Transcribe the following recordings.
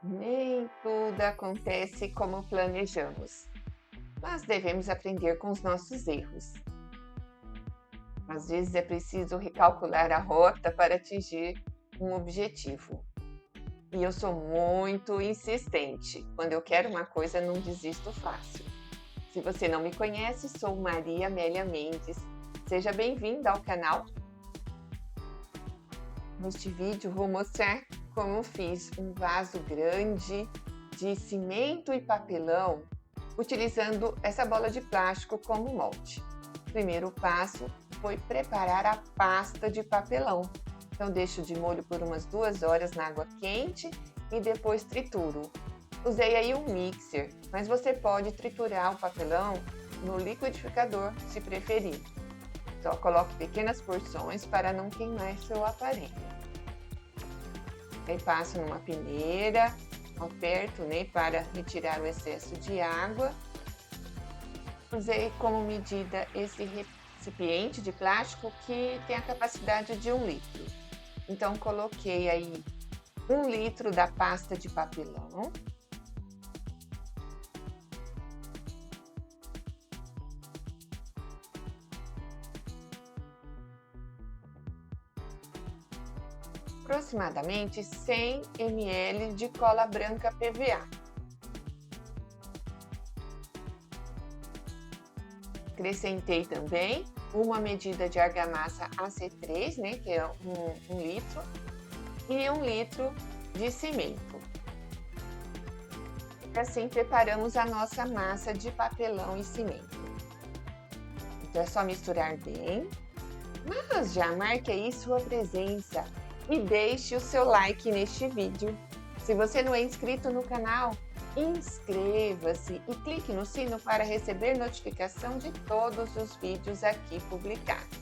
Nem tudo acontece como planejamos, mas devemos aprender com os nossos erros. Às vezes é preciso recalcular a rota para atingir um objetivo. E eu sou muito insistente. Quando eu quero uma coisa, não desisto fácil. Se você não me conhece, sou Maria Amélia Mendes. Seja bem-vinda ao canal. Neste vídeo vou mostrar como eu fiz um vaso grande de cimento e papelão utilizando essa bola de plástico como molde. O primeiro passo foi preparar a pasta de papelão. Então deixo de molho por umas 2 horas na água quente e depois trituro. Usei aí um mixer, mas você pode triturar o papelão no liquidificador se preferir. Só coloque pequenas porções para não queimar seu aparelho. Aí passo numa peneira, aperto, para retirar o excesso de água. Usei como medida esse recipiente de plástico que tem a capacidade de 1 litro. Então coloquei aí 1 litro da pasta de papelão. Aproximadamente 100 ml de cola branca PVA. Acrescentei também uma medida de argamassa AC3, que é 1 litro, e 1 litro de cimento. E assim preparamos a nossa massa de papelão e cimento. Então é só misturar bem, mas já marque aí sua presença e deixe o seu like neste vídeo. Se você não é inscrito no canal, inscreva-se e clique no sino para receber notificação de todos os vídeos aqui publicados.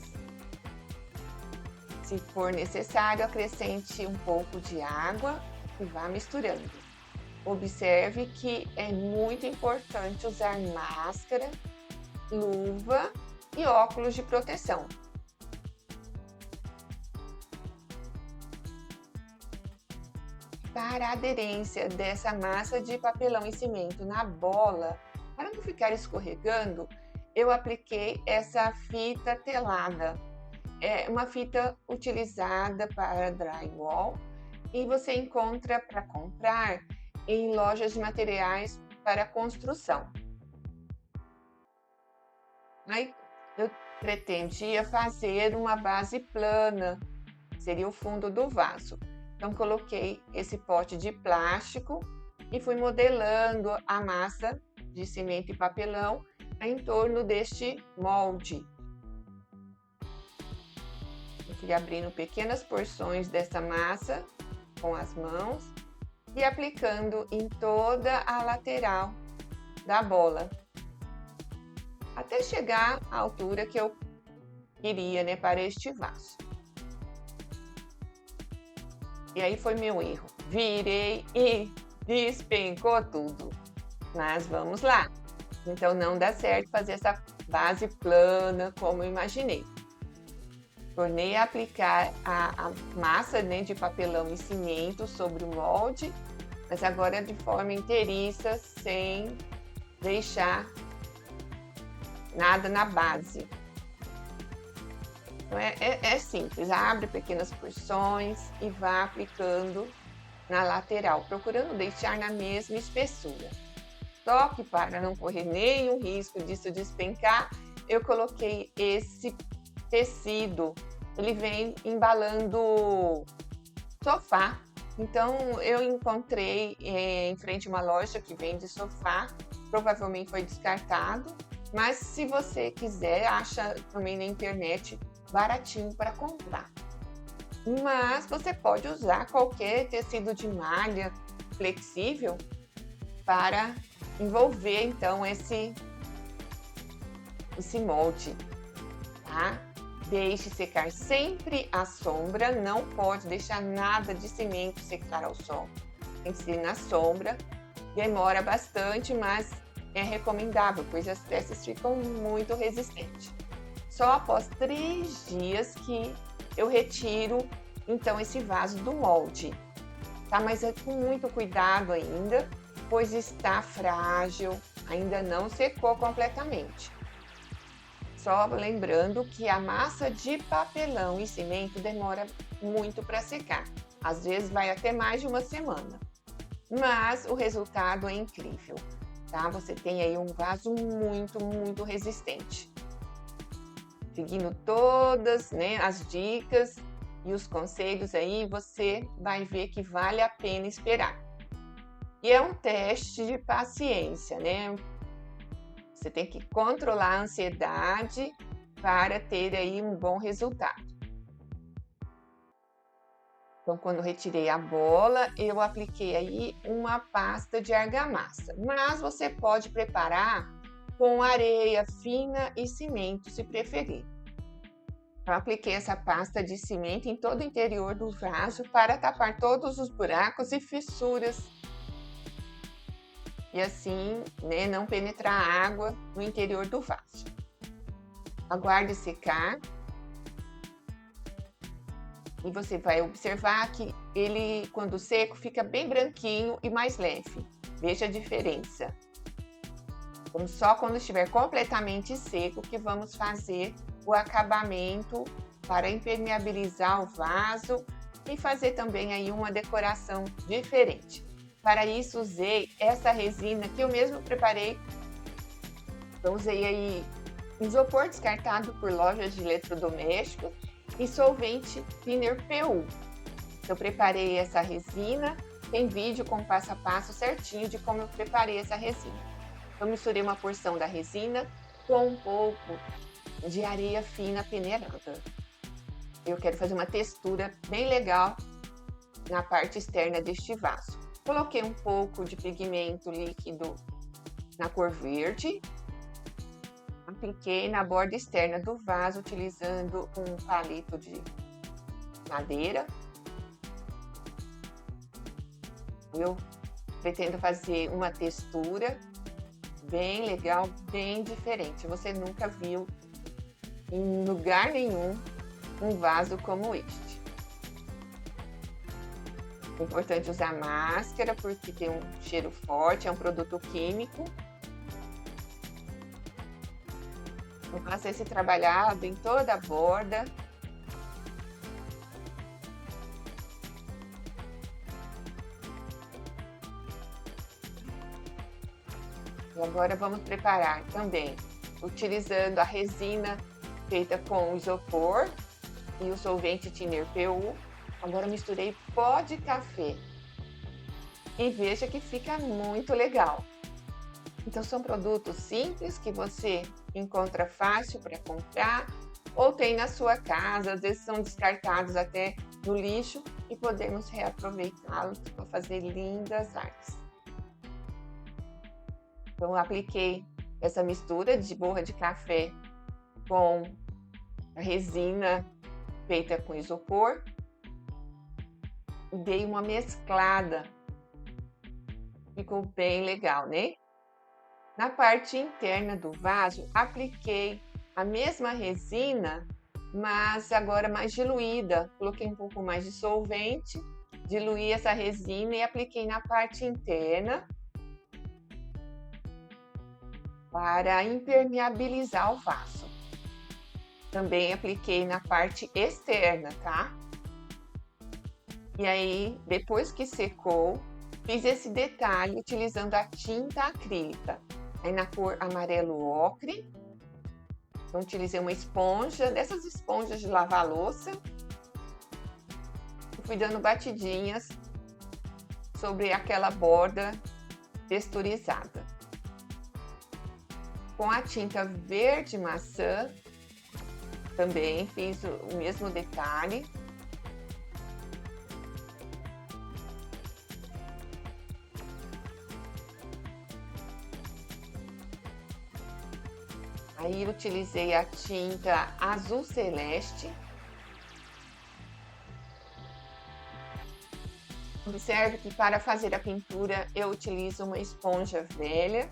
Se for necessário, acrescente um pouco de água e vá misturando. Observe que é muito importante usar máscara, luva e óculos de proteção. Para a aderência dessa massa de papelão e cimento na bola, para não ficar escorregando, eu apliquei essa fita telada. É uma fita utilizada para drywall e você encontra para comprar em lojas de materiais para construção. Aí eu pretendia fazer uma base plana, seria o fundo do vaso. Então coloquei esse pote de plástico e fui modelando a massa de cimento e papelão em torno deste molde. Eu fui abrindo pequenas porções dessa massa com as mãos e aplicando em toda a lateral da bola, até chegar à altura que eu queria, para este vaso. E aí foi meu erro. Virei e despencou tudo. Mas vamos lá. Então não dá certo fazer essa base plana como eu imaginei. Tornei a aplicar a massa de papelão e cimento sobre o molde, mas agora de forma inteiriça, sem deixar nada na base. Então é simples, abre pequenas porções e vá aplicando na lateral, procurando deixar na mesma espessura. Só que para não correr nenhum risco disso despencar, eu coloquei esse tecido, ele vem embalando sofá. Então eu encontrei em frente a uma loja que vende sofá, provavelmente foi descartado, mas se você quiser, acha também na internet baratinho para comprar. Mas você pode usar qualquer tecido de malha flexível para envolver então esse molde, tá? Deixe secar sempre à sombra, não pode deixar nada de cimento secar ao sol. Tem que ser na sombra, demora bastante, mas é recomendável, pois as peças ficam muito resistentes. Só após 3 dias que eu retiro então esse vaso do molde. tá? Mas é com muito cuidado ainda, pois está frágil, ainda não secou completamente. Só lembrando que a massa de papelão e cimento demora muito para secar. Às vezes vai até mais de uma semana. Mas o resultado é incrível, tá? Você tem aí um vaso muito resistente. Seguindo todas, né, as dicas e os conselhos aí, você vai ver que vale a pena esperar. E é um teste de paciência, né? Você tem que controlar a ansiedade para ter aí um bom resultado. Então, quando retirei a bola, eu apliquei aí uma pasta de argamassa. Mas você pode preparar com areia fina e cimento, se preferir. Eu apliquei essa pasta de cimento em todo o interior do vaso para tapar todos os buracos e fissuras. E assim, né, não penetrar água no interior do vaso. Aguarde secar. E você vai observar que ele, quando seco, fica bem branquinho e mais leve. Veja a diferença. Então, só quando estiver completamente seco que vamos fazer o acabamento para impermeabilizar o vaso e fazer também aí uma decoração diferente. Para isso, usei essa resina que eu mesmo preparei. Eu usei aí isopor descartado por lojas de eletrodomésticos e solvente thinner PU. Eu preparei essa resina, tem vídeo com passo a passo certinho de como eu preparei essa resina. Eu misturei uma porção da resina com um pouco de areia fina peneirada. Eu quero fazer uma textura bem legal na parte externa deste vaso. Coloquei um pouco de pigmento líquido na cor verde. Apliquei na borda externa do vaso utilizando um palito de madeira. Eu pretendo fazer uma textura bem legal, bem diferente. Você nunca viu em lugar nenhum um vaso como este. É importante usar máscara porque tem um cheiro forte, é um produto químico. Eu faço esse trabalhado em toda a borda. E agora vamos preparar também, utilizando a resina feita com isopor e o solvente thinner PU. Agora misturei pó de café e veja que fica muito legal. Então são produtos simples que você encontra fácil para comprar ou tem na sua casa, às vezes são descartados até no lixo e podemos reaproveitá-los para fazer lindas artes. Então eu apliquei essa mistura de borra de café com a resina feita com isopor e dei uma mesclada. Ficou bem legal, né? Na parte interna do vaso, apliquei a mesma resina, mas agora mais diluída. Coloquei um pouco mais de solvente, diluí essa resina e apliquei na parte interna para impermeabilizar o vaso. Também apliquei na parte externa, tá? E aí, depois que secou, fiz esse detalhe utilizando a tinta acrílica. Aí na cor amarelo ocre. Então, utilizei uma esponja, dessas esponjas de lavar louça. E fui dando batidinhas sobre aquela borda texturizada. Com a tinta verde maçã, também fiz o mesmo detalhe. Aí utilizei a tinta azul celeste. Observe que para fazer a pintura eu utilizo uma esponja velha.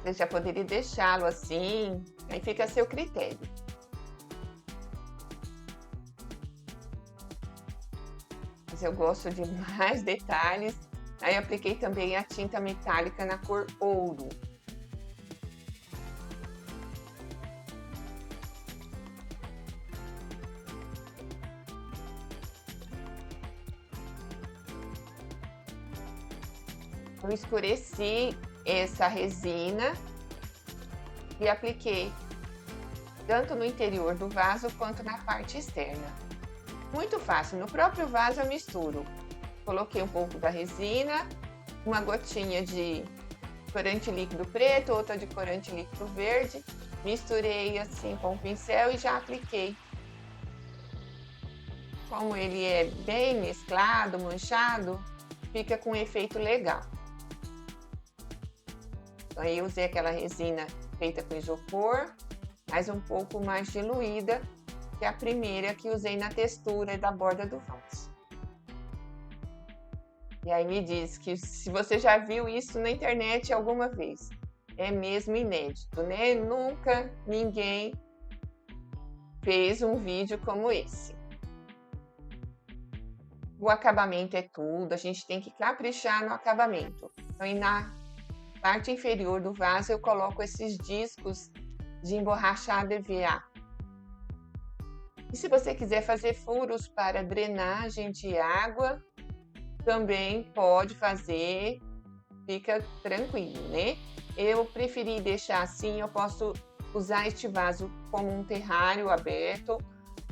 Você já poderia deixá-lo assim, aí fica a seu critério. Mas eu gosto de mais detalhes. Aí apliquei também a tinta metálica na cor ouro. Eu escureci essa resina e apliquei tanto no interior do vaso quanto na parte externa. Muito fácil, no próprio vaso eu misturo. Coloquei um pouco da resina, uma gotinha de corante líquido preto, outra de corante líquido verde, misturei assim com o pincel e já apliquei. Como ele é bem mesclado, manchado, fica com um efeito legal. Aí eu usei aquela resina feita com isopor, mas um pouco mais diluída que a primeira que usei na textura da borda do vaso. E aí me diz que se você já viu isso na internet alguma vez. É mesmo inédito, né? Nunca ninguém fez um vídeo como esse. O acabamento é tudo, a gente tem que caprichar no acabamento. Então, e na parte inferior do vaso eu coloco esses discos de emborrachar EVA. E se você quiser fazer furos para drenagem de água, também pode fazer, fica tranquilo, né? Eu preferi deixar assim, eu posso usar este vaso como um terrário aberto,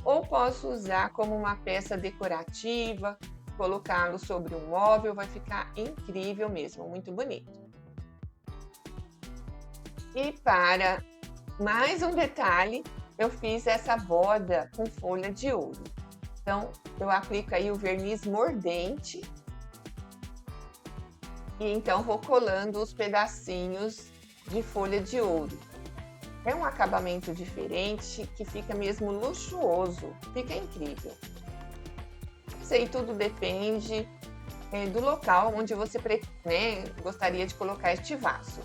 ou posso usar como uma peça decorativa, colocá-lo sobre um móvel, vai ficar incrível mesmo, muito bonito. E para mais um detalhe, eu fiz essa borda com folha de ouro. Então, eu aplico aí o verniz mordente e então vou colando os pedacinhos de folha de ouro. É um acabamento diferente que fica mesmo luxuoso, fica incrível. Isso aí tudo depende do local onde você gostaria de colocar este vaso.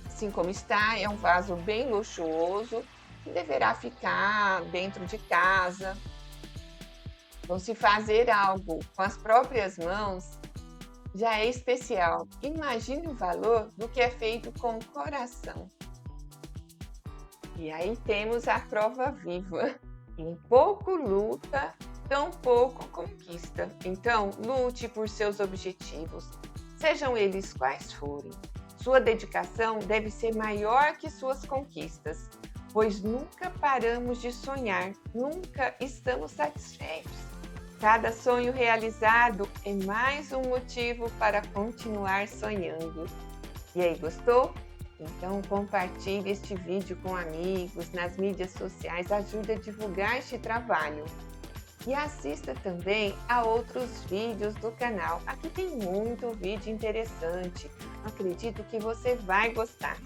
Assim como está, é um vaso bem luxuoso, que deverá ficar dentro de casa. Então, se fazer algo com as próprias mãos, já é especial. Imagine o valor do que é feito com o coração. E aí temos a prova viva. Quem pouco luta, tão pouco conquista. Então, lute por seus objetivos, sejam eles quais forem. Sua dedicação deve ser maior que suas conquistas, pois nunca paramos de sonhar, nunca estamos satisfeitos. Cada sonho realizado é mais um motivo para continuar sonhando. E aí, gostou? Então compartilhe este vídeo com amigos, nas mídias sociais, ajude a divulgar este trabalho. E assista também a outros vídeos do canal. Aqui tem muito vídeo interessante. Acredito que você vai gostar.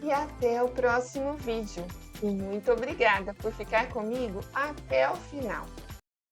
E até o próximo vídeo. E muito obrigada por ficar comigo até o final.